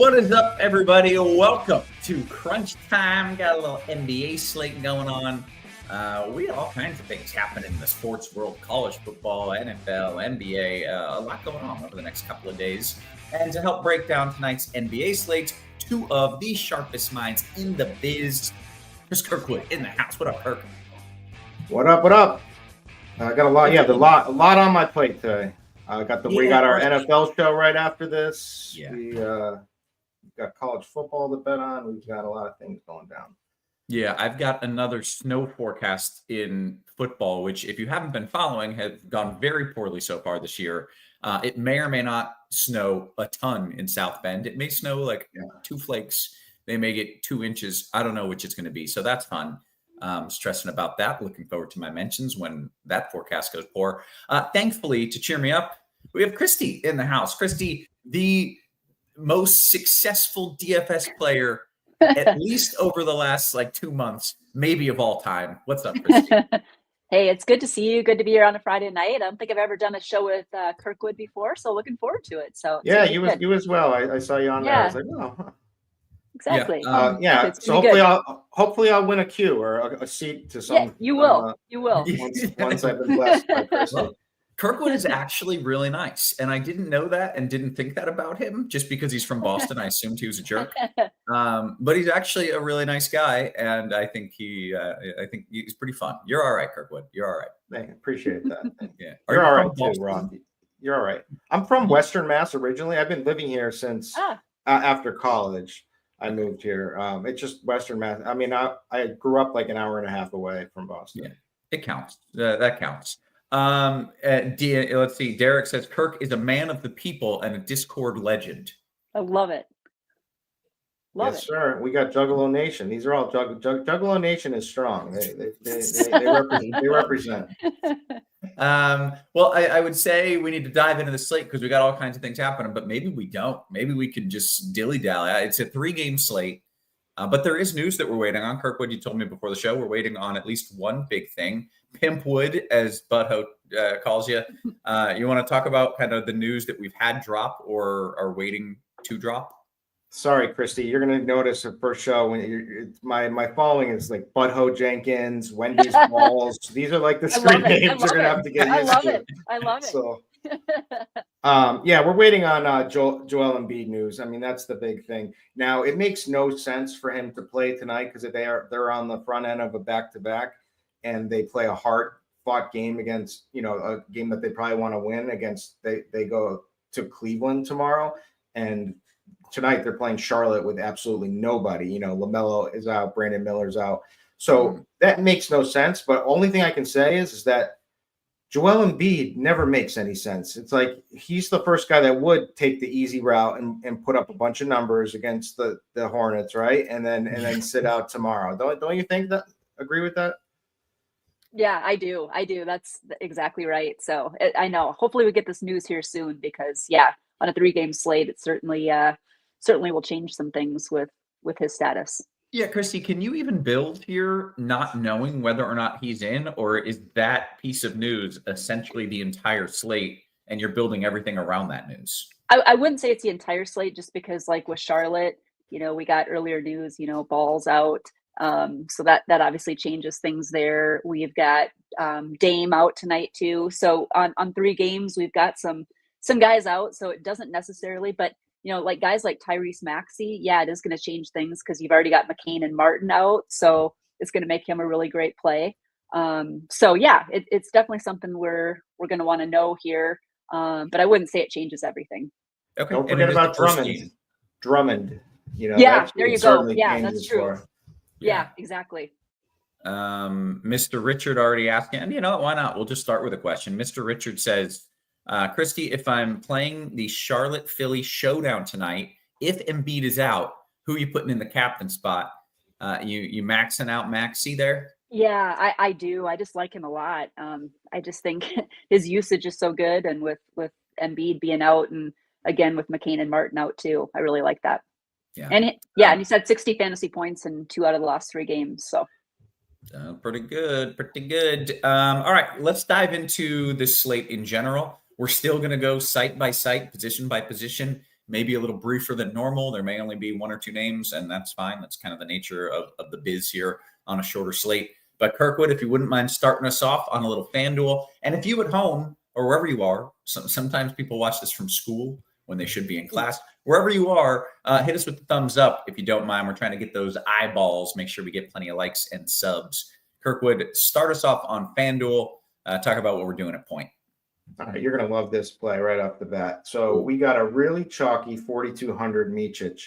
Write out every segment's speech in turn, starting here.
What is up, everybody? Welcome to Crunch Time. Got a little NBA slate going on. We have all kinds of things happening in the sports world, college football, NFL, NBA, a lot going on over the next couple of days. And to help break down tonight's NBA slate, two of the sharpest minds in the biz. Chris Kirkwood in the house. What up, Kirk? What up? I got a lot. Yeah, a lot on my plate today. We got our NFL show right after this. Yeah. We got college football to bet on. We've got a lot of things going down. Yeah, I've got another snow forecast in football, which if you haven't been following, has gone very poorly so far this year. It may or may not snow a ton in South Bend. It may snow like 2 flakes. They may get 2 inches. I don't know which it's going to be. So that's fun. Stressing about that. Looking forward to my mentions when that forecast goes poor. Thankfully, to cheer me up, we have Christy in the house. Christy, the most successful DFS player, at least over the last 2 months, maybe of all time. What's up, Christy? Hey, it's good to see you. Good to be here on a Friday night. I don't think I've ever done a show with Kirkwood before, so looking forward to it. So yeah, you as well. I saw you on there. I was like, oh. Exactly. So hopefully I'll win a Q or a seat to some. Yeah, you will. Once I've been blessed by person. Kirkwood is actually really nice, and I didn't know that and didn't think that about him just because he's from Boston. I assumed he was a jerk, but he's actually a really nice guy, and I think he's pretty fun. You're all right, Kirkwood. You're all right. Thank you. Appreciate that. Yeah, you're all right too, Rob. You're all right. I'm from Western Mass originally. I've been living here since after college. I moved here. It's just Western Mass. I mean, I grew up like an hour and a half away from Boston. Yeah, it counts. That counts. Let's see. Derek says Kirk is a man of the people and a Discord legend. I love it. Yes, sir. We got Juggalo Nation. These are all Juggalo Nation is strong. They represent. Well, I would say we need to dive into the slate because we got all kinds of things happening, but maybe we don't. Maybe we can just dilly-dally. It's a 3-game slate, but there is news that we're waiting on. Kirkwood, you told me before the show, we're waiting on at least one big thing. Pimpwood, as Butthole calls you. You want to talk about kind of the news that we've had drop or are waiting to drop? Sorry, Christy, you're going to notice the first show when my following is like Butthole Jenkins, Wendy's Balls. These are like the 3 names you're going to have to get used to. I love it. So, we're waiting on Joel Embiid news. I mean, that's the big thing. Now, it makes no sense for him to play tonight because they're on the front end of a back-to-back, and they play a hard-fought game against, a game that they probably want to win against. They go to Cleveland tomorrow, and tonight they're playing Charlotte with absolutely nobody. LaMelo is out, Brandon Miller's out. So that makes no sense. But only thing I can say is that Joel Embiid never makes any sense. It's like he's the first guy that would take the easy route and put up a bunch of numbers against the Hornets, right? And then sit out tomorrow. Don't you think that? Agree with that? Yeah, I do. That's exactly right. So I know. Hopefully we get this news here soon because on a 3-game slate, it certainly will change some things with his status. Yeah, Christy, can you even build here not knowing whether or not he's in, or is that piece of news essentially the entire slate and you're building everything around that news? I wouldn't say it's the entire slate just because like with Charlotte, we got earlier news, Ball's out. So that obviously changes things there. We've got Dame out tonight too. So on 3 games, we've got some guys out. So it doesn't necessarily, but like guys like Tyrese Maxey, it is going to change things because you've already got McCain and Martin out. So it's going to make him a really great play. It's definitely something we're going to want to know here. But I wouldn't say it changes everything. Okay. Don't forget about Drummond. There you go. Yeah, that's true. Yeah, exactly. Mr. Richard already asking, and why not? We'll just start with a question. Mr. Richard says, Christy, if I'm playing the Charlotte-Philly showdown tonight, if Embiid is out, who are you putting in the captain spot? You maxing out Maxey there? Yeah, I do. I just like him a lot. I just think his usage is so good, and with Embiid being out, and again with McCain and Martin out too, I really like that. Yeah, and he's had 60 fantasy points in 2 out of the last 3 games. So pretty good. All right, let's dive into this slate in general. We're still going to go site by site, position by position. maybe a little briefer than normal. There may only be one or two names, and that's fine. That's kind of the nature of the biz here on a shorter slate. But Kirkwood, if you wouldn't mind starting us off on a little FanDuel. And if you at home or wherever you are, sometimes people watch this from school when they should be in class. Wherever you are, hit us with the thumbs up if you don't mind. We're trying to get those eyeballs. Make sure we get plenty of likes and subs. Kirkwood, start us off on FanDuel. Talk about what we're doing at point. All right, you're going to love this play right off the bat. So we got a really chalky 4,200 Micic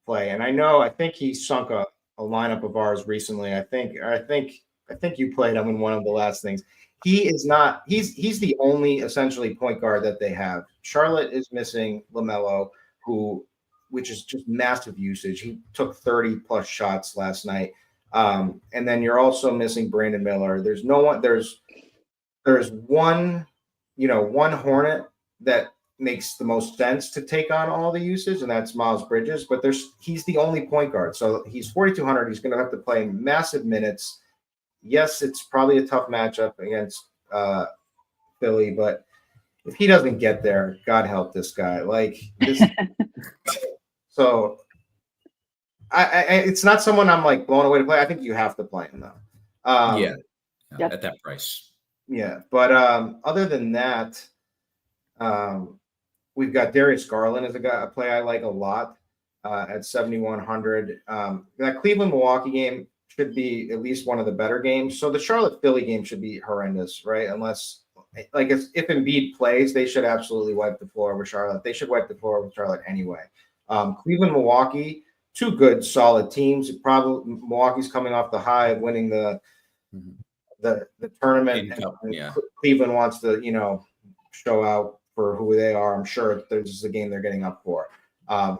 play. And I think he sunk a lineup of ours recently. I think you played him in one of the last things. He is not, he's the only essentially point guard that they have. Charlotte is missing LaMelo, which is just massive usage. He took 30 plus shots last night. And then you're also missing Brandon Miller. There's one Hornet that makes the most sense to take on all the usage, and that's Miles Bridges. But he's the only point guard. So he's 4,200. He's going to have to play massive minutes. Yes, it's probably a tough matchup against Philly, but if he doesn't get there, God help this guy. Like this. So it's not someone I'm like blown away to play. I think you have to play him though. Yep. At that price. Yeah, but other than that, we've got Darius Garland as a play I like a lot at 7,100. That Cleveland-Milwaukee game should be at least one of the better games. So the Charlotte-Philly game should be horrendous, right? Unless, like, if Embiid plays, they should absolutely wipe the floor with Charlotte. They should wipe the floor with Charlotte anyway. Cleveland-Milwaukee, two good, solid teams. Milwaukee's coming off the high of winning the tournament. And Cleveland wants to, show out for who they are. I'm sure this is the game they're getting up for.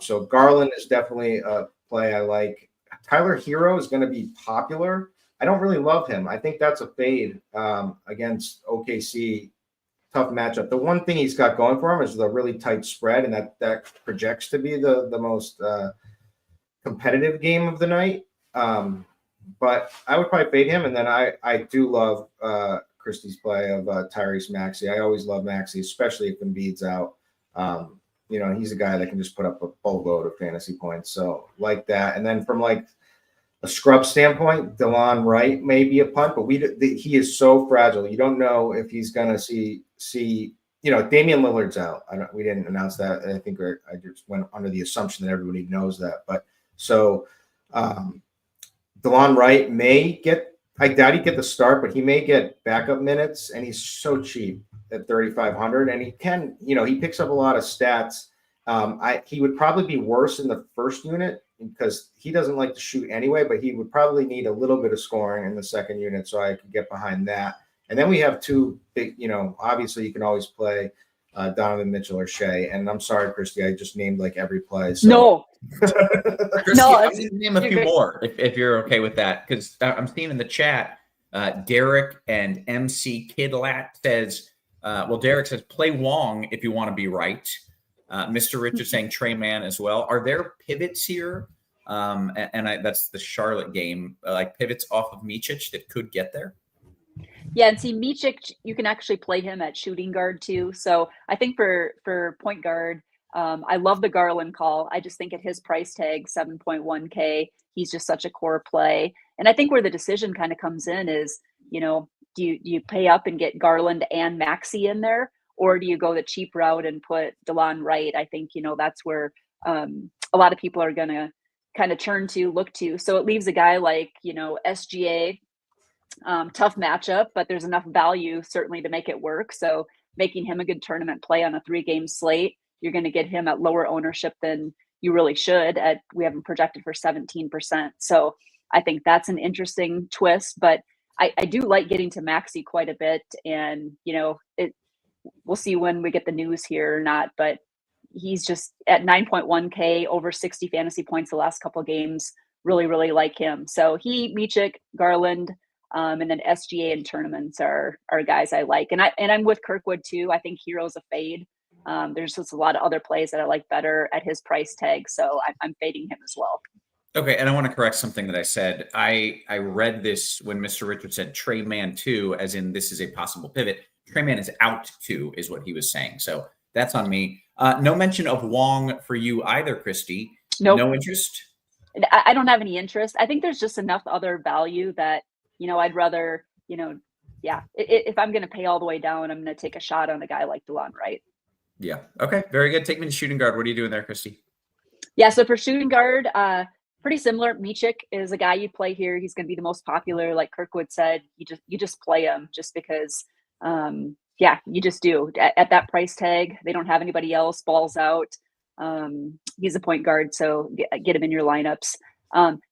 So Garland is definitely a play I like. Tyler Hero is going to be popular. I don't really love him. I think that's a fade against OKC. Tough matchup. The one thing he's got going for him is the really tight spread, and that projects to be the most competitive game of the night. But I would probably fade him, and then I do love Christie's play of Tyrese Maxey. I always love Maxey, especially if Embiid's out. He's a guy that can just put up a boatload of fantasy points. So like that. And then from like a scrub standpoint, DeLon Wright may be a punt, but he is so fragile. You don't know if he's going to see Damian Lillard's out. We didn't announce that. I think I just went under the assumption that everybody knows that. But so DeLon Wright may I doubt he'd get the start, but he may get backup minutes, and he's so cheap at 3,500, and he can, he picks up a lot of stats. He would probably be worse in the first unit because he doesn't like to shoot anyway, but he would probably need a little bit of scoring in the second unit, so I could get behind that. And then we have two big, obviously you can always play Donovan Mitchell or Shea. And I'm sorry, Christy, I just named like every play. So. No. Christy, I'm going to name a few more if you're okay with that, because I'm seeing in the chat, Derek and MC Kidlat says, Derek says, play Wong if you want to be right. Mr. Rich is saying Trey Man as well. Are there pivots here? That's the Charlotte game, like pivots off of Micic that could get there? Yeah, and see, Micic, you can actually play him at shooting guard too. So I think for point guard, I love the Garland call. I just think at his price tag, 7.1K, he's just such a core play. And I think where the decision kind of comes in is, do you pay up and get Garland and Maxey in there, or do you go the cheap route and put DeLon Wright? I think, that's where a lot of people are going to kind of look to. So it leaves a guy like, SGA, tough matchup, but there's enough value certainly to make it work. So making him a good tournament play on a 3-game slate, you're going to get him at lower ownership than you really should. We have him projected for 17%. So I think that's an interesting twist, but I do like getting to Maxey quite a bit. And, we'll see when we get the news here or not, but he's just at 9.1K, over 60 fantasy points the last couple of games. Really, really like him. So Micic, Garland, and then SGA and tournaments are guys I like. And I'm with Kirkwood too. I think Hero's a fade. There's just a lot of other plays that I like better at his price tag. So I'm fading him as well. Okay. And I want to correct something that I said. I read this when Mr. Richard said Trey Man 2, as in this is a possible pivot. Trey Man is out 2 is what he was saying. So that's on me. No mention of Wong for you either, Christy. Nope. No interest? I don't have any interest. I think there's just enough other value that, I'd rather, if I'm going to pay all the way down, I'm going to take a shot on a guy like DeLon Wright. Yeah. Okay. Very good. Take me to shooting guard. What are you doing there, Christy? Yeah. So for shooting guard, pretty similar. Michik is a guy you play here. He's going to be the most popular. Like Kirkwood said, you just play him just because, you just do. At that price tag, they don't have anybody else. Balls out. He's a point guard, so get him in your lineups.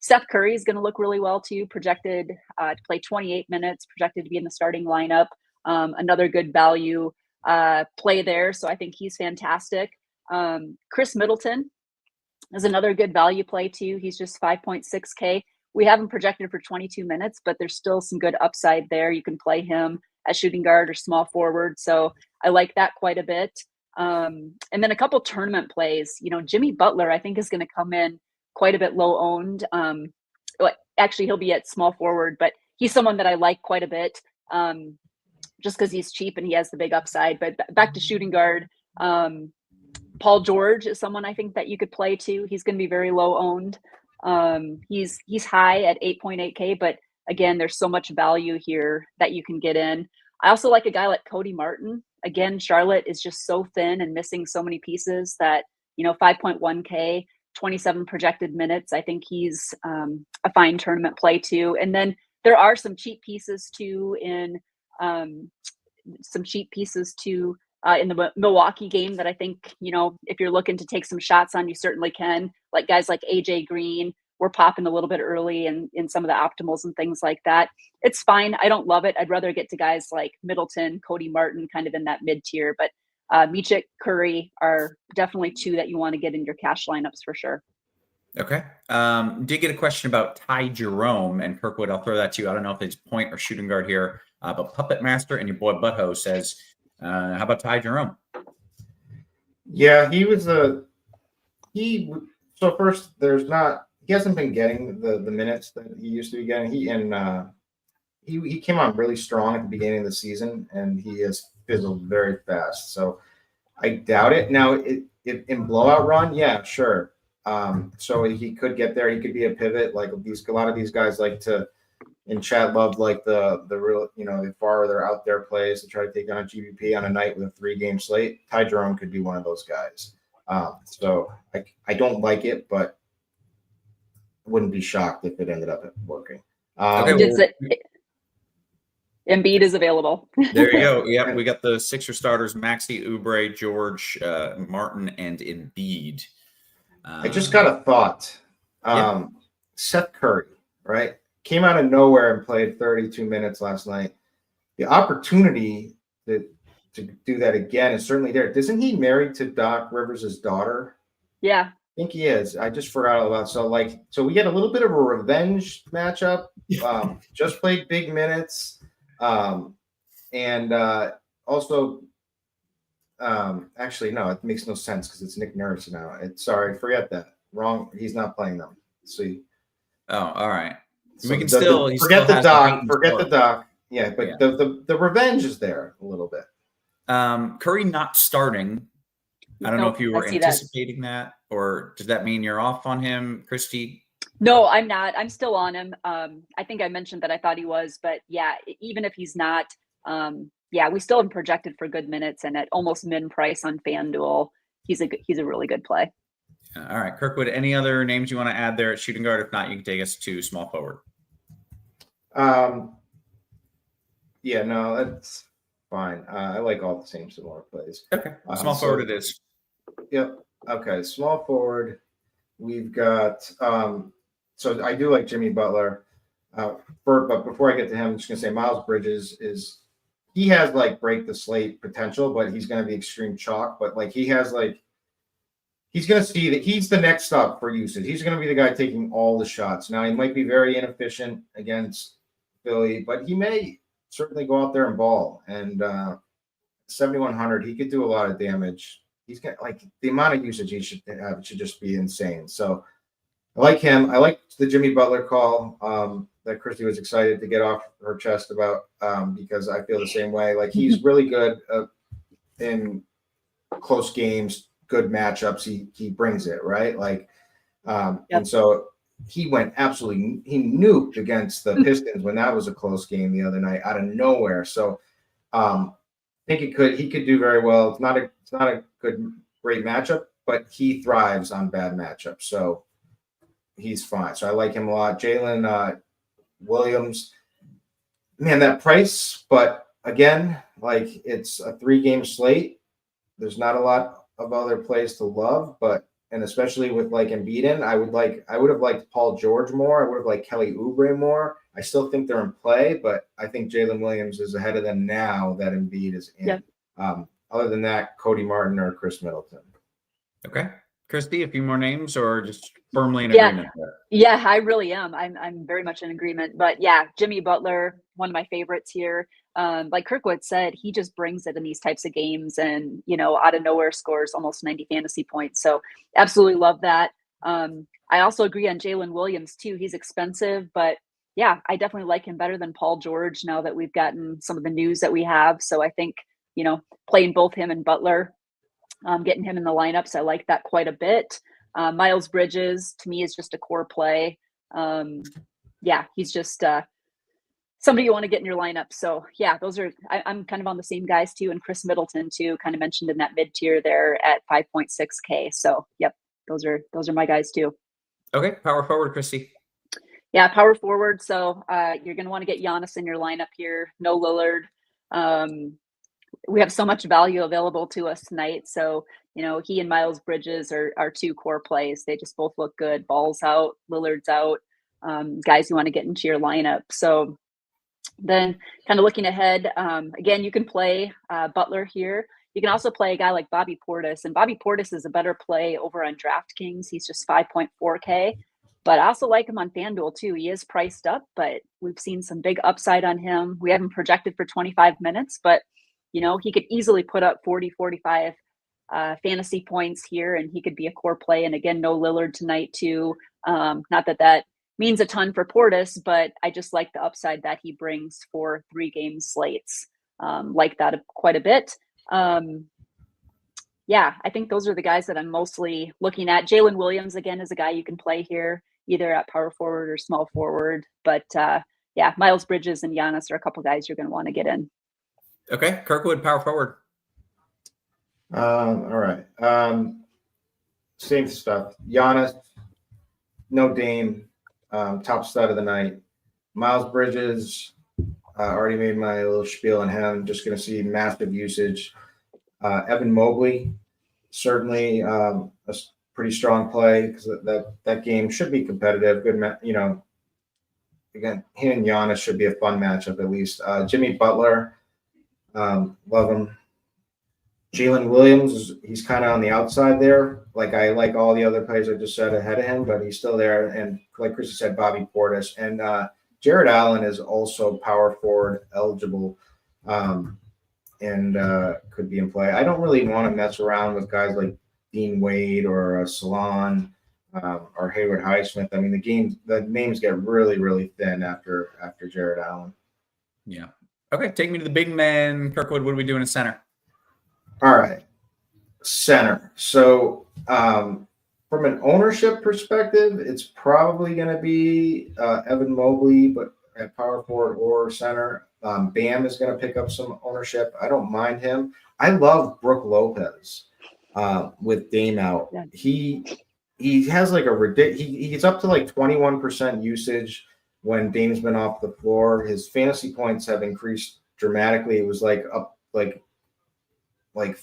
Seth Curry is going to look really well too. Projected to play 28 minutes. Projected to be in the starting lineup. Another good value play there. So I think he's fantastic. Chris Middleton is another good value play too. He's just 5.6K. We have him projected for 22 minutes, but there's still some good upside there. You can play him as shooting guard or small forward. So I like that quite a bit. And then a couple tournament plays, Jimmy Butler, I think is going to come in quite a bit low owned. Actually he'll be at small forward, but he's someone that I like quite a bit. Just because he's cheap and he has the big upside. But back to shooting guard, Paul George is someone I think that you could play too. He's going to be very low owned. He's high at 8.8K, but again, there's so much value here that you can get in. I also like a guy like Cody Martin. Again, Charlotte is just so thin and missing so many pieces that, 5.1K, 27 projected minutes. I think he's a fine tournament play too. And then there are some cheap pieces too in the Milwaukee game that I think, if you're looking to take some shots on, you certainly can. Like guys like AJ Green, we're popping a little bit early in some of the optimals and things like that. It's fine. I don't love it. I'd rather get to guys like Middleton, Cody Martin, kind of in that mid tier. But Michik, Curry are definitely two that you want to get in your cash lineups for sure. Okay. Did get a question about Ty Jerome and Kirkwood. I'll throw that to you. I don't know if it's point or shooting guard here, but Puppet Master and your boy Butthole says, how about Ty Jerome? Yeah, so first he hasn't been getting the minutes that he used to be getting. He came on really strong at the beginning of the season, and he has fizzled very fast. So I doubt it. Now, in blowout run, yeah, sure. So he could get there. He could be a pivot. Like a lot of these guys like to, in chat, love like the real, the farther out there plays to try to take on a GBP on a night with a 3-game slate. Ty Jerome could be one of those guys. So I don't like it, but wouldn't be shocked if it ended up working. Embiid is available. There you go. Yeah, we got the Sixer starters: Maxey, Oubre, George, Martin, and Embiid. I just got a thought. Seth Curry, right, came out of nowhere and played 32 minutes last night. The opportunity to do that again is certainly there. Isn't he married to Doc Rivers' daughter? Yeah. I think he is. I just forgot about so we get a little bit of a revenge matchup. Just played big minutes, and also, actually no, it makes no sense because it's Nick Nurse now. Sorry, forget that. Wrong. He's not playing them. See. Oh, all right. So we can forget the Doc. Forget the Doc. Yeah, but the revenge is there a little bit. Curry not starting. I don't know if you were anticipating that, or does that mean you're off on him, Christy? No, I'm not. I'm still on him. I think I mentioned that I thought he was, but yeah, even if he's not, we still have him projected for good minutes and at almost min price on FanDuel. He's a really good play. All right, Kirkwood, any other names you want to add there at shooting guard? If not, you can take us to small forward. Yeah, no, that's fine. I like all the same similar plays. Okay, small forward it is. Yep. Okay, small forward. We've got so I do like Jimmy Butler. But before I get to him, I'm just gonna say Miles Bridges he has like break the slate potential, but he's gonna be extreme chalk. But like he's gonna see that he's the next stop for usage. He's gonna be the guy taking all the shots. Now he might be very inefficient against Philly, but he may certainly go out there and ball. And 7,100, he could do a lot of damage. He's got the amount of usage he should have should just be insane. So I like him. I like the Jimmy Butler call that Christy was excited to get off her chest about because I feel the same way. Like he's really good in close games, good matchups, he brings it, right? Like, Yep. and so he nuked against the Pistons when that was a close game the other night out of nowhere. So I think he could do very well. It's not a great matchup, but he thrives on bad matchups. So he's fine. So I like him a lot. Jalen Williams, man, that price, but again, like it's a 3-game slate. There's not a lot of other plays to love, and especially with like Embiid in, I would have liked Paul George more. I would have liked Kelly Oubre more. I still think they're in play, but I think Jalen Williams is ahead of them now that Embiid is in. Yep. Other than that, Cody Martin or Chris Middleton. Okay. Christy, a few more names or just firmly in agreement? Yeah, I really am. I'm very much in agreement. But yeah, Jimmy Butler, one of my favorites here. Like Kirkwood said, he just brings it in these types of games and, out of nowhere scores almost 90 fantasy points. So absolutely love that. I also agree on Jalen Williams too. He's expensive, but yeah, I definitely like him better than Paul George now that we've gotten some of the news that we have. So I think, playing both him and Butler, getting him in the lineups, I like that quite a bit. Miles Bridges to me is just a core play. Yeah, he's just somebody you want to get in your lineup. So yeah, I'm kind of on the same guys too. And Chris Middleton too, kind of mentioned in that mid tier there at 5.6K. So yep, those are my guys too. Okay, power forward, Christy. Yeah, power forward. So you're going to want to get Giannis in your lineup here. No Lillard. We have so much value available to us tonight. So, he and Miles Bridges are 2 core plays. They just both look good. Ball's out, Lillard's out, guys you want to get into your lineup. So then kind of looking ahead, again, you can play Butler here. You can also play a guy like Bobby Portis, and Bobby Portis is a better play over on DraftKings. He's just 5.4K, but I also like him on FanDuel too. He is priced up, but we've seen some big upside on him. We have him projected for 25 minutes, but he could easily put up 40, 45 fantasy points here, and he could be a core play. And again, no Lillard tonight too. Not that means a ton for Portis, but I just like the upside that he brings for 3-game slates. Like that quite a bit. Yeah, I think those are the guys that I'm mostly looking at. Jalen Williams, again, is a guy you can play here, either at power forward or small forward. But yeah, Miles Bridges and Giannis are a couple guys you're going to want to get in. Okay, Kirkwood, power forward. All right. Same stuff. Giannis, no Dame, top stud of the night. Miles Bridges, already made my little spiel on him. Just going to see massive usage. Evan Mobley, certainly a pretty strong play because that game should be competitive. Good, again, him and Giannis should be a fun matchup at least. Jimmy Butler. Love him. Jalen Williams, he's kind of on the outside there. Like I like all the other players I just said ahead of him, but he's still there. And like Chrissy said, Bobby Portis. And Jared Allen is also power forward eligible and could be in play. I don't really want to mess around with guys like Dean Wade or Salon or Hayward Highsmith. I mean, the names get really, really thin after Jared Allen. Yeah. Okay, take me to the big man. Kirkwood, what are we doing in center? All right, center. So from an ownership perspective, it's probably going to be Evan Mobley, but at power forward or center. Bam is going to pick up some ownership. I don't mind him. I love Brook Lopez with Dame out. Yeah. He has like he's up to like 21% usage when Dame's been off the floor. His fantasy points have increased dramatically. It was like up like I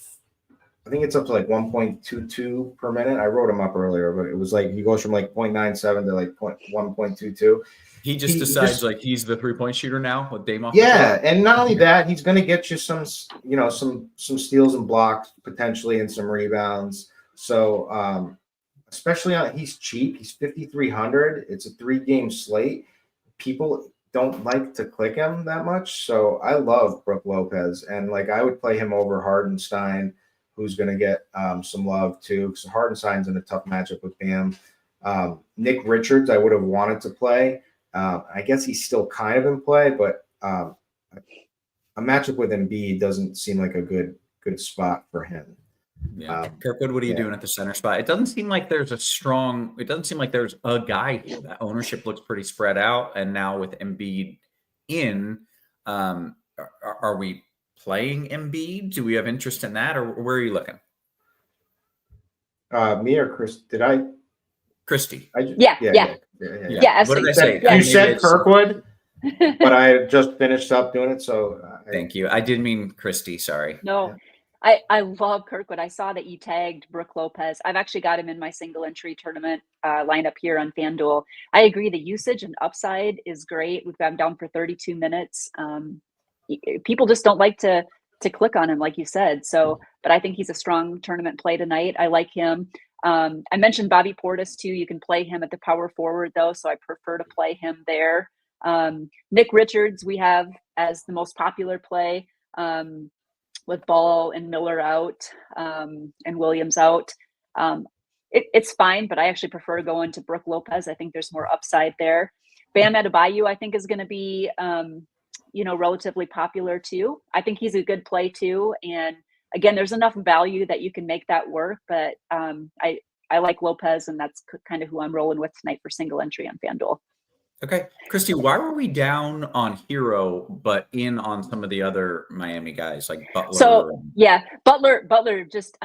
think it's up to like 1.22 per minute. I wrote him up earlier, but it was like he goes from like 0.97 to like 1.22. He decides like he's the 3-point shooter now with Dame off. Yeah, and not only that, he's going to get you some steals and blocks potentially and some rebounds. So especially he's cheap. He's 5,300. It's a 3-game slate. People don't like to click him that much. So I love Brook Lopez, and like I would play him over Hardenstein, who's going to get some love too, because Hardenstein's in a tough matchup with Bam. Nick Richards, I would have wanted to play. I guess he's still kind of in play, but a matchup with Embiid doesn't seem like a good spot for him. Yeah. Kirkwood, what are you doing at the center spot? It doesn't seem like there's a guy here. That ownership looks pretty spread out. And now with Embiid in, are we playing Embiid? Do we have interest in that, or where are you looking? Me or Chris? Christy. Yeah. What did I say? You said Kirkwood, but I just finished up doing it. So thank you. I did mean Christy. Sorry. No, I love Kirkwood. I saw that you tagged Brooke Lopez. I've actually got him in my single entry tournament lineup here on FanDuel. I agree. The usage and upside is great. We've got him down for 32 minutes. People just don't like to click on him, like you said. So, but I think he's a strong tournament play tonight. I like him. I mentioned Bobby Portis too. You can play him at the power forward though, so I prefer to play him there. Nick Richards we have as the most popular play. With Ball and Miller out and Williams out. It's fine, but I actually prefer going to Brooke Lopez. I think there's more upside there. Bam Adebayo, I think, is going to be, relatively popular too. I think he's a good play too. And again, there's enough value that you can make that work. But I like Lopez, and that's kind of who I'm rolling with tonight for single entry on FanDuel. Okay. Christy, why were we down on Hero, but in on some of the other Miami guys like Butler? So, Butler just,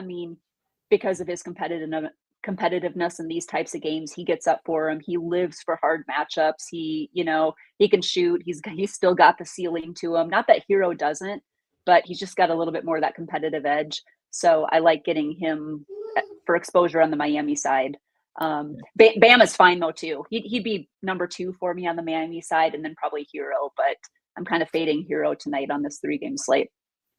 because of his competitiveness in these types of games, he gets up for him. He lives for hard matchups. He can shoot. He's still got the ceiling to him. Not that Hero doesn't, but he's just got a little bit more of that competitive edge. So I like getting him for exposure on the Miami side. Bam is fine though too. He'd be number 2 for me on the Miami side, and then probably Hero. But I'm kind of fading Hero tonight on this 3-game slate.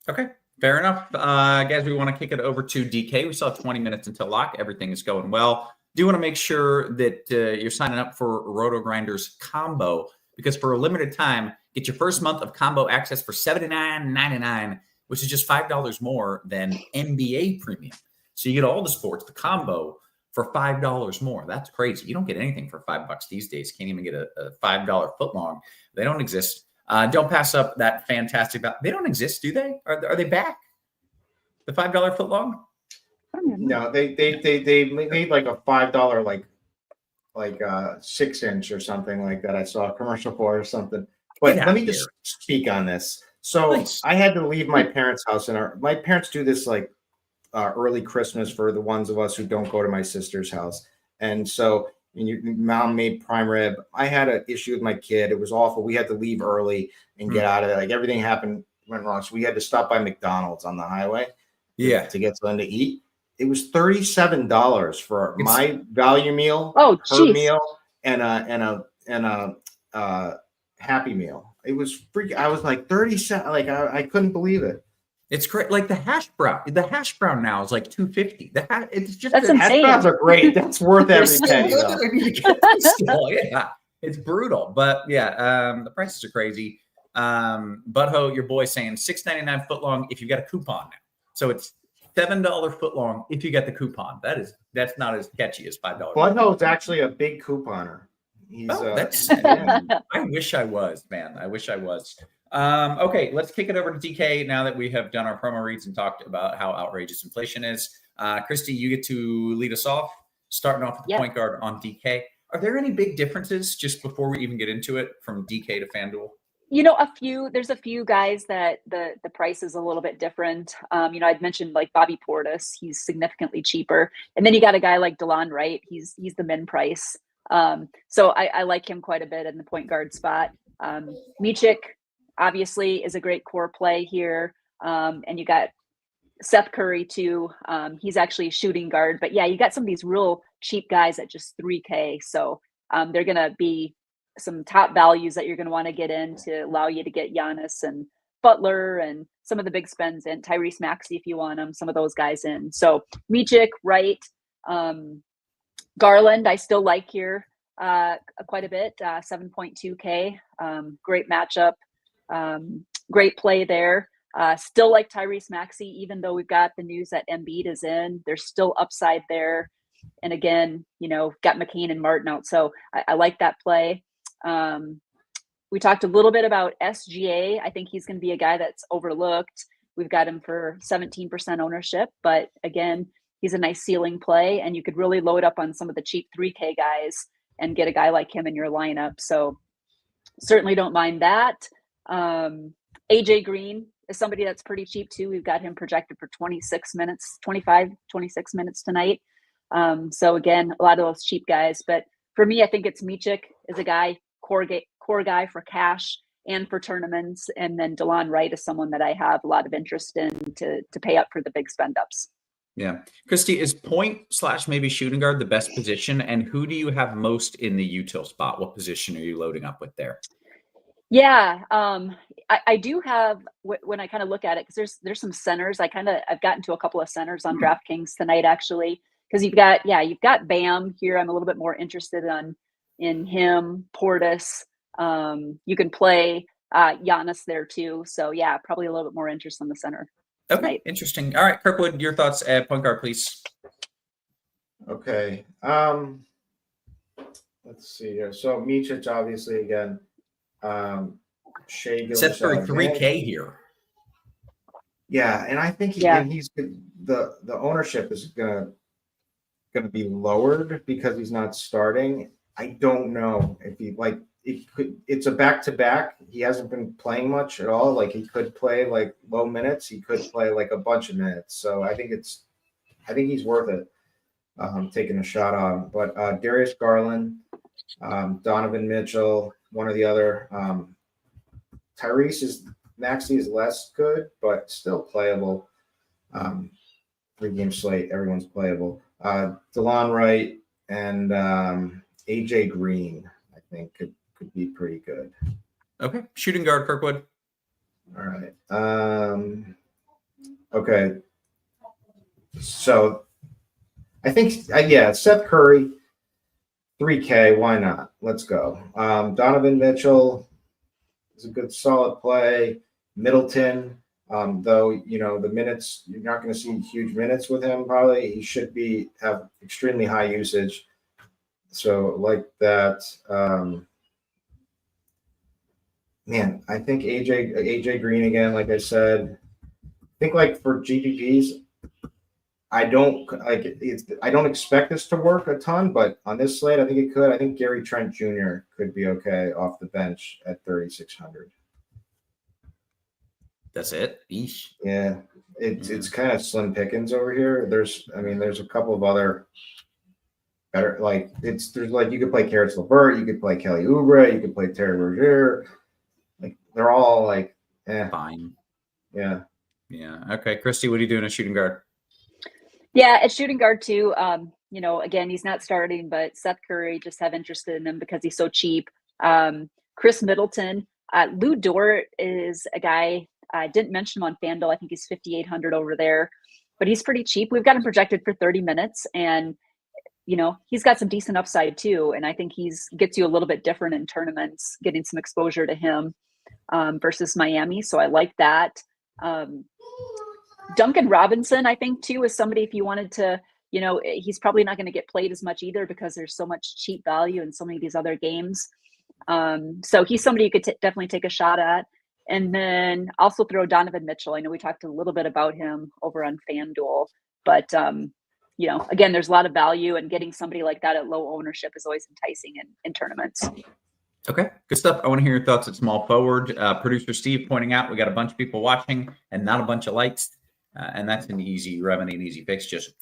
Okay, fair enough. Guys, we want to kick it over to DK. We still have 20 minutes until lock. Everything is going well. Do want to make sure that you're signing up for RotoGrinders combo, because for a limited time, get your first month of combo access for $79.99, which is just $5 more than NBA premium. So you get all the sports, the combo, for $5 more. That's crazy. You don't get anything for $5 these days. Can't even get a $5 footlong. They don't exist. Don't pass up that fantastic. They don't exist, do they? Are they back? The $5 footlong? No, they made like a $5 like 6-inch or something like that. I saw a commercial for or something. But let me just speak on this. So nice. I had to leave my parents' house, and my parents do this like early Christmas for the ones of us who don't go to my sister's house. And so your mom made prime rib. I had an issue with my kid. It was awful. We had to leave early and get out of it. Like everything went wrong. So we had to stop by McDonald's on the highway to get something to eat. It was $37 for my value meal, her meal, and a Happy Meal. It was freaking. I was like 37. Like I couldn't believe it. It's great. Like the hash brown. The hash brown now is like $2.50. It's just insane. Hash browns are great. That's worth every penny. Yeah, it's brutal. But yeah, the prices are crazy. Butthole, your boy saying $6.99 footlong if you got a coupon now. So it's $7 footlong if you get the coupon. That's not as catchy as $5. Butthole is actually a big couponer. I wish I was, man. I wish I was. Okay, let's kick it over to DK now that we have done our promo reads and talked about how outrageous inflation is. Christy, you get to lead us off, starting off with the point guard on DK. Are there any big differences just before we even get into it from DK to FanDuel? There's a few guys that the price is a little bit different. I'd mentioned like Bobby Portis, he's significantly cheaper. And then you got a guy like DeLon Wright, he's the min price. So I like him quite a bit in the point guard spot. Micic obviously is a great core play here. And you got Seth Curry too. He's actually shooting guard, but yeah, you got some of these real cheap guys at just $3K. So they're going to be some top values that you're going to want to get in to allow you to get Giannis and Butler and some of the big spends, and Tyrese Maxey if you want them, some of those guys in. So Micic, Wright, Garland, I still like here quite a bit, 7.2K. Great matchup, great play there. Still like Tyrese Maxey, even though we've got the news that Embiid is in, there's still upside there. And again, got McCain and Martin out. So I like that play. We talked a little bit about SGA. I think he's going to be a guy that's overlooked. We've got him for 17% ownership, but again, he's a nice ceiling play, and you could really load up on some of the cheap 3K guys and get a guy like him in your lineup. So certainly don't mind that. AJ Green is somebody that's pretty cheap too. We've got him projected for 26 minutes tonight. So again, a lot of those cheap guys, but for me, I think it's Michik is a guy, core guy for cash and for tournaments. And then DeLon Wright is someone that I have a lot of interest in to pay up for the big spend ups. Yeah. Christy, is point / maybe shooting guard the best position? And who do you have most in the util spot? What position are you loading up with there? Yeah. I do have, when I kind of look at it, because there's some centers. I've gotten to a couple of centers on DraftKings tonight, actually, because you've got Bam here. I'm a little bit more interested in him, Portis. You can play Giannis there too. So yeah, probably a little bit more interest in the center. Okay, tonight. Interesting. All right, Kirkwood, your thoughts at point guard, please. Okay. Let's see here. So Michich, obviously, again. Shea Set for 3K here. Yeah, and I think he's the ownership is gonna be lowered because he's not starting. I don't know if it's a back-to-back. He hasn't been playing much at all. Like, he could play like low minutes. He could play like a bunch of minutes. So I think he's worth it. Taking a shot on. But Darius Garland, Donovan Mitchell, one or the other. Tyrese Maxey is less good, but still playable. 3-game slate, everyone's playable. DeLon Wright and AJ Green, I think could be pretty good. Okay, shooting guard, Kirkwood. All right. Okay. So I think Seth Curry, 3K. Why not? Let's go. Donovan Mitchell is a good solid play. Middleton, though, the minutes, you're not going to see huge minutes with him. Probably he should have extremely high usage. So like that. I think AJ Green again, like I said. I think like for GPPs, I don't expect this to work a ton, but on this slate, I think it could. I think Gary Trent Jr. could be okay off the bench at 3,600. That's it. Eesh. Yeah, it's kind of slim pickings over here. There's a couple of other better, you could play Karis LeVert, you could play Kelly Oubre, you could play Terry Rozier. Like, they're all fine. Yeah. Yeah. Okay, Christy, what are you doing at shooting guard? Yeah, at shooting guard too. Again, he's not starting, but Seth Curry, just have interest in him because he's so cheap. Chris Middleton, Lou Dort is a guy. I didn't mention him on FanDuel. I think he's 5,800 over there, but he's pretty cheap. We've got him projected for 30 minutes, and he's got some decent upside too. And I think gets you a little bit different in tournaments, getting some exposure to him versus Miami. So I like that. Duncan Robinson, I think too, is somebody, if you wanted to, he's probably not going to get played as much either because there's so much cheap value in so many of these other games. So he's somebody you could definitely take a shot at. And then also throw Donovan Mitchell. I know we talked a little bit about him over on FanDuel, but again, there's a lot of value, and getting somebody like that at low ownership is always enticing in tournaments. Okay, good stuff. I want to hear your thoughts at small forward. Producer Steve pointing out we got a bunch of people watching and not a bunch of likes. And that's an easy remedy, an easy fix. Just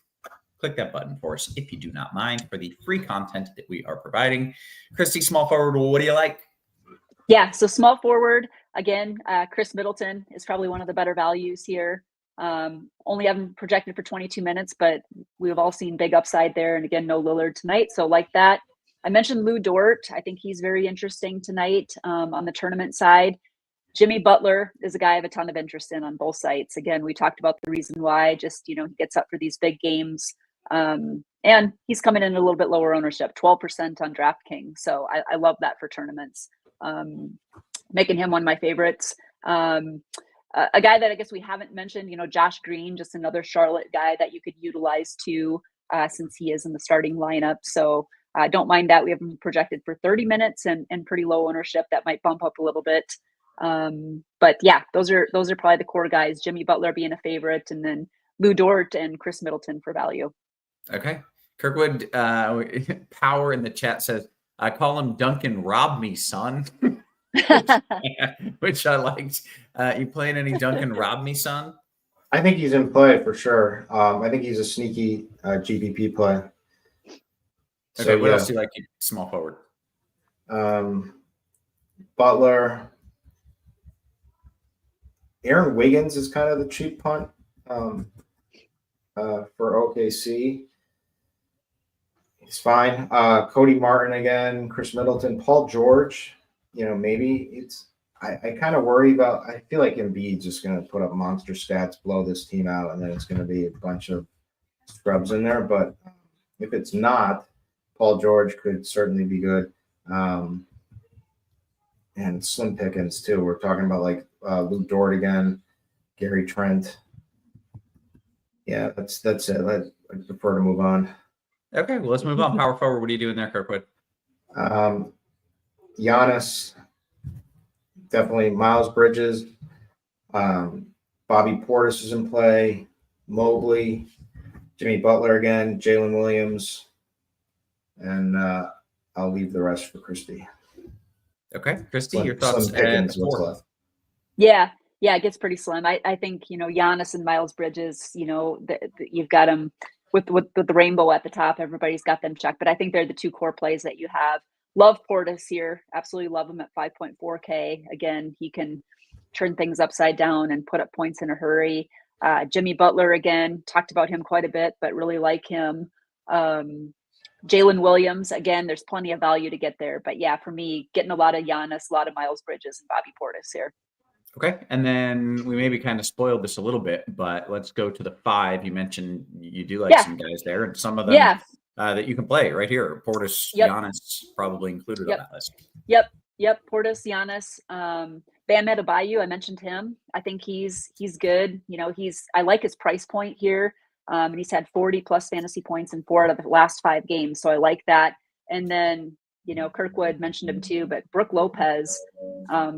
click that button for us if you do not mind, for the free content that we are providing. Christy, small forward, what do you like? Yeah, so small forward, again, Chris Middleton is probably one of the better values here. Only have him projected for 22 minutes, but we've all seen big upside there. And again, no Lillard tonight, so like that. I mentioned Lou Dort. I think he's very interesting tonight on the tournament side. Jimmy Butler is a guy I have a ton of interest in on both sites. Again, we talked about the reason why, just, he gets up for these big games. And he's coming in a little bit lower ownership, 12% on DraftKings. So I love that for tournaments. Making him one of my favorites. A guy that I guess we haven't mentioned, Josh Green, just another Charlotte guy that you could utilize too, since he is in the starting lineup. So don't mind that. We have him projected for 30 minutes and pretty low ownership. That might bump up a little bit. But yeah, those are probably the core guys. Jimmy Butler being a favorite, and then Lou Dort and Chris Middleton for value. Okay. Kirkwood, Power in the chat says, I call him Duncan Rob Me, son. which I liked. You playing any Duncan Rob Me, son? I think he's in play for sure. I think he's a sneaky GPP play. Okay, So, what else do you like? Small forward. Butler. Aaron Wiggins is kind of the cheap punt for OKC. He's fine. Cody Martin again, Chris Middleton, Paul George. Maybe it's. I kind of worry about. I feel like Embiid's just going to put up monster stats, blow this team out, and then it's going to be a bunch of scrubs in there. But if it's not, Paul George could certainly be good. And slim pickings too. We're talking about like Lou Dort again, Gary Trent. Yeah, that's it. I prefer to move on. Okay, well, let's move on. Power forward. What are you doing there, Kirkwood? Giannis, definitely. Miles Bridges, Bobby Portis is in play. Mobley, Jimmy Butler again, Jalen Williams, and I'll leave the rest for Christy. Okay, Christy, your thoughts? Yeah, it gets pretty slim. I think Giannis and Miles Bridges. You've got them with the rainbow at the top. Everybody's got them checked, but I think they're the two core plays that you have. Love Portis here. Absolutely love him at 5.4K. Again, he can turn things upside down and put up points in a hurry. Jimmy Butler again. Talked about him quite a bit, but really like him. Jalen Williams, again, there's plenty of value to get there. But yeah, for me, getting a lot of Giannis, a lot of Miles Bridges, and Bobby Portis here. Okay. And then we maybe kind of spoiled this a little bit, but let's go to the 5. You mentioned you do like some guys there, and some of them that you can play right here. Portis, Giannis probably included on that list. Yep. Portis, Giannis, Bam Adebayo. I mentioned him. I think he's good. I like his price point here. And he's had 40 plus fantasy points in 4 out of the last 5 games. So I like that. And then, Kirkwood mentioned him too, but Brook Lopez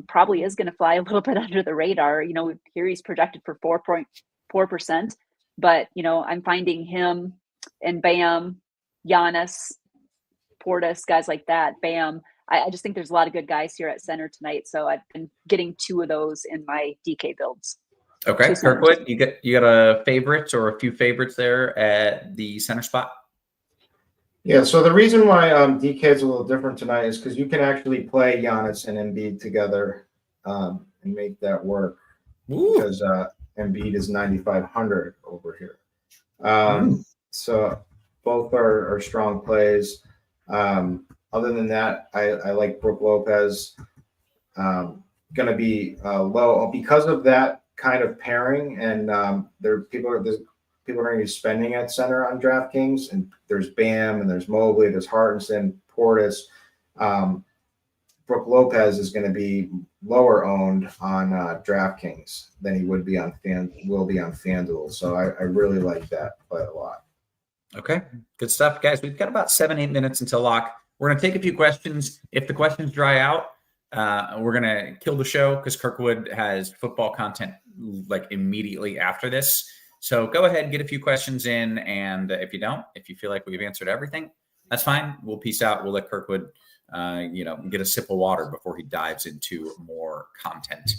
probably is going to fly a little bit under the radar. Here he's projected for 4.4%, but I'm finding him and Bam, Giannis, Portis, guys like that. Bam. I just think there's a lot of good guys here at center tonight. So I've been getting 2 of those in my DK builds. Okay, Kirkwood, you got a favorite or a few favorites there at the center spot? Yeah, so the reason why DK is a little different tonight is because you can actually play Giannis and Embiid together and make that work. Ooh. Because Embiid is 9,500 over here. So both are strong plays. Other than that, I like Brook Lopez. Going to be low because of that kind of pairing, and people are going to be spending at center on DraftKings, and there's Bam, and there's Mobley, there's Hartenstein, Portis. Brook Lopez is going to be lower owned on DraftKings than he will be on FanDuel. So I really like that play a lot. Okay, good stuff, guys. We've got about 7-8 minutes until lock. We're going to take a few questions. If the questions dry out, we're going to kill the show because Kirkwood has football content like immediately after this. So go ahead, get a few questions in. And if you feel like we've answered everything, that's fine. We'll peace out. We'll let Kirkwood, get a sip of water before he dives into more content.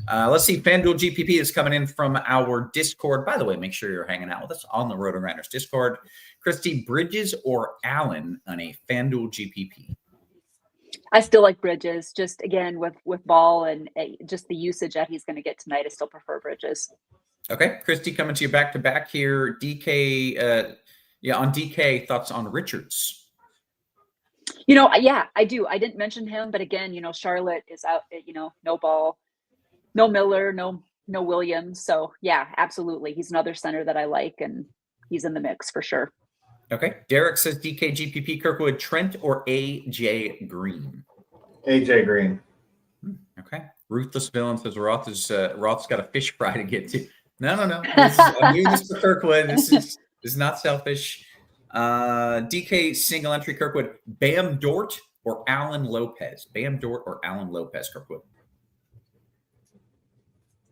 Let's see. FanDuel GPP is coming in from our Discord. By the way, make sure you're hanging out with us on the RotoGrinders Discord. Christy, Bridges or Allen on a FanDuel GPP? I still like Bridges. Just again with Ball and just the usage that he's going to get tonight, I still prefer Bridges. Okay, Christy, coming to you back to back here. DK, on DK, thoughts on Richards? Yeah, I do. I didn't mention him, but again, Charlotte is out. No Ball, no Miller, no Williams. So yeah, absolutely, he's another center that I like, and he's in the mix for sure. Okay. Derek says DK GPP, Kirkwood, Trent or AJ Green? AJ Green. Okay. Ruthless Villain says Roth's got a fish fry to get to. No. I'm doing this for Kirkwood. This is not selfish. DK single entry Kirkwood, Bam Dort or Alan Lopez? Bam Dort or Alan Lopez, Kirkwood?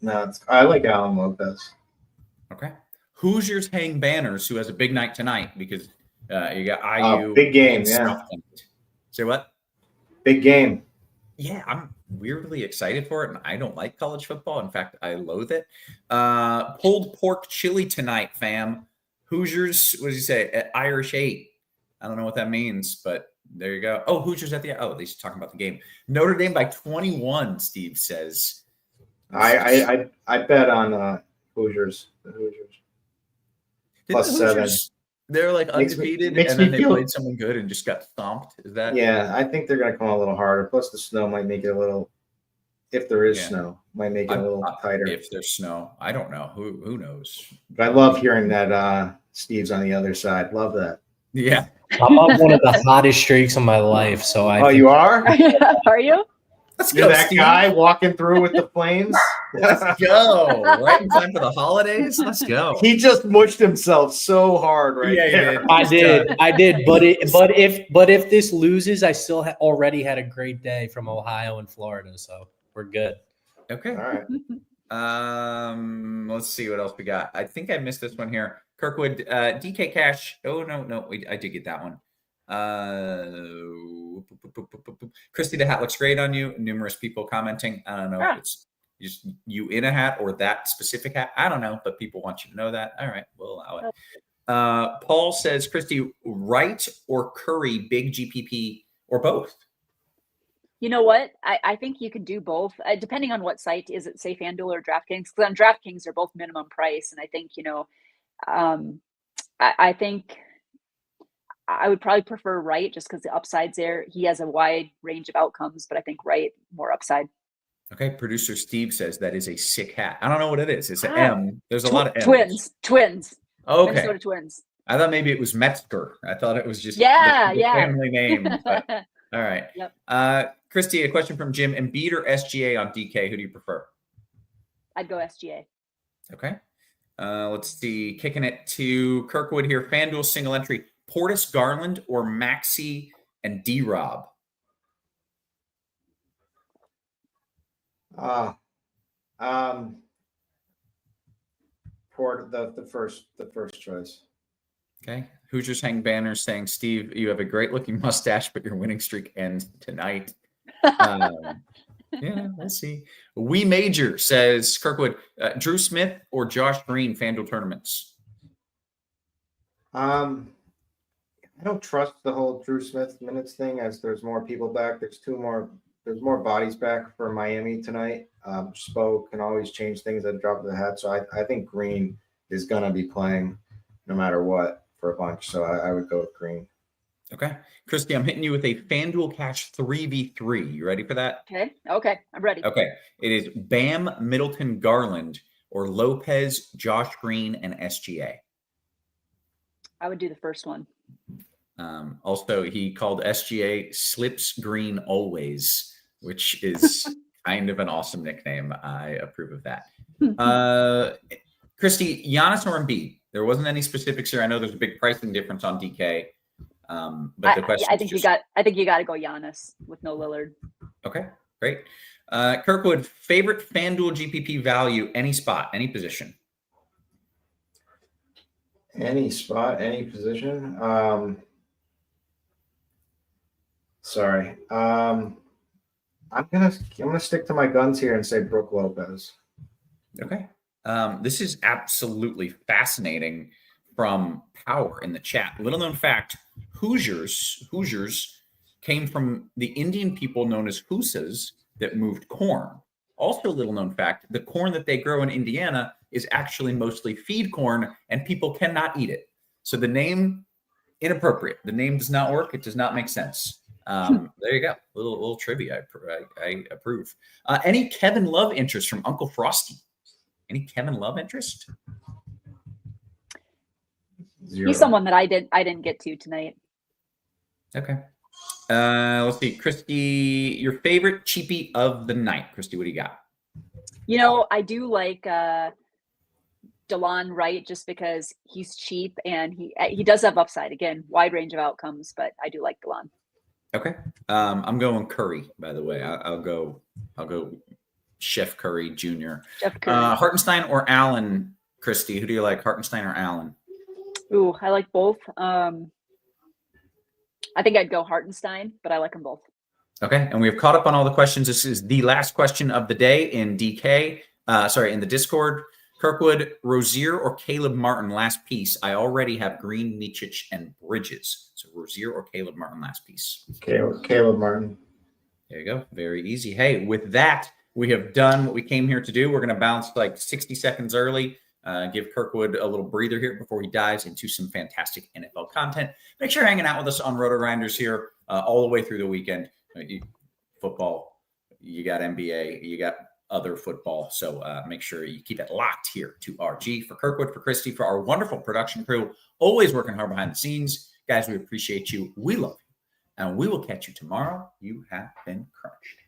No, I like Alan Lopez. Okay. Hoosiers hang banners, who has a big night tonight because you got IU. Big game, and yeah. South Point. Say what? Big game. Yeah, I'm weirdly excited for it, and I don't like college football. In fact, I loathe it. Pulled pork chili tonight, fam. Hoosiers, what did you say? At Irish 8. I don't know what that means, but there you go. Oh, Hoosiers at the – oh, at least talking about the game. Notre Dame by 21, Steve says. I bet on Hoosiers. The Hoosiers. +7. They're like undefeated, and then they played someone good and just got stomped. Is that? Yeah, I think they're going to come a little harder. Plus, the snow might make it a little. If there is snow, might make it a little tighter. If there's snow, I don't know. Who knows? But I love hearing that Steve's on the other side. Love that. Yeah, I'm on one of the hottest streaks of my life. So you are? Are you? Let's You're go, that Steve. guy walking through with the flames. Let's go. Right in time for the holidays. Let's go. He just mushed himself so hard there. I did. But if this loses, I still already had a great day from Ohio and Florida, so we're good. Okay. All right. Let's see what else we got. I think I missed this one here. Kirkwood, DK Cash. Oh no, I did get that one. Christy, the hat looks great on you. Numerous people commenting. I don't know if it's just you in a hat or that specific hat. I don't know, but people want you to know that. All right, we'll allow it. Paul says, Christy, Wright or Curry, big GPP or both? You know what? I think you can do both, depending on what site. Is it, say, FanDuel or DraftKings? Because on DraftKings, they're both minimum price. And I think, I think I would probably prefer Wright just because the upside's there. He has a wide range of outcomes, but I think Wright more upside. Okay. Producer Steve says that is a sick hat. I don't know what it is. It's an M. There's a lot of M's. Twins. Okay. Minnesota Twins. I thought maybe it was Metzger. I thought it was just the family name. But, all right. Yep. Christy, a question from Jim. Embiid or SGA on DK? Who do you prefer? I'd go SGA. Okay. Let's see. Kicking it to Kirkwood here. FanDuel single entry. Portis Garland or Maxey and D-Rob? The first choice. Okay. Hoosiers hang banners saying, Steve, you have a great looking mustache, but your winning streak ends tonight. Yeah, we'll see. We Major says, Kirkwood, Drew Smith or Josh Green FanDuel tournaments? I don't trust the whole Drew Smith minutes thing as there's more people back. There's more bodies back for Miami tonight. Spo can always change things at a drop of the hat. So I think Green is going to be playing no matter what for a bunch. So I would go with Green. Okay. Christy, I'm hitting you with a FanDuel Cash 3v3. You ready for that? Okay. I'm ready. Okay. It is Bam, Middleton, Garland, or Lopez, Josh Green, and SGA. I would do the first one. Also, he called SGA Slips Green Always, which is kind of an awesome nickname. I approve of that. Christy, Giannis or Embiid? There wasn't any specifics here. I know there's a big pricing difference on DK. But the question I think you got to go Giannis with no Lillard. Okay, great. Kirkwood, favorite FanDuel GPP value, any spot, any position? Any spot, any position. Sorry. I'm gonna stick to my guns here and say Brook Lopez. Okay. This is absolutely fascinating from Power in the chat. Little known fact, Hoosiers came from the Indian people known as Hoosas that moved corn. Also, little known fact, the corn that they grow in Indiana is actually mostly feed corn and people cannot eat it. So the name, inappropriate. The name does not work. It does not make sense. There you go. Little trivia. I approve. Any Kevin Love interest from Uncle Frosty? Any Kevin Love interest? Zero. He's someone that I didn't get to tonight. Okay. Let's see. Christy, your favorite cheapie of the night. Christy, what do you got? I do like DeLon Wright just because he's cheap and he does have upside. Again, wide range of outcomes, but I do like DeLon. Okay. I'm going Curry, by the way. I'll go Chef Curry Jr. Jeff Curry. Hartenstein or Allen, Christy? Who do you like, Hartenstein or Allen? Ooh, I like both. I think I'd go Hartenstein, but I like them both. Okay, and we have caught up on all the questions. This is the last question of the day in DK. In the Discord. Kirkwood, Rozier, or Caleb Martin, last piece. I already have Green, Micic, and Bridges. So Rozier or Caleb Martin, last piece. Caleb Martin. There you go. Very easy. Hey, with that, we have done what we came here to do. We're going to bounce like 60 seconds early. Give Kirkwood a little breather here before he dives into some fantastic NFL content. Make sure you're hanging out with us on RotoGrinders here all the way through the weekend. Football, you got NBA, you got other football. So make sure you keep it locked here to RG. For Kirkwood, for Christy, for our wonderful production crew, always working hard behind the scenes. Guys, we appreciate you. We love you. And we will catch you tomorrow. You have been crunched.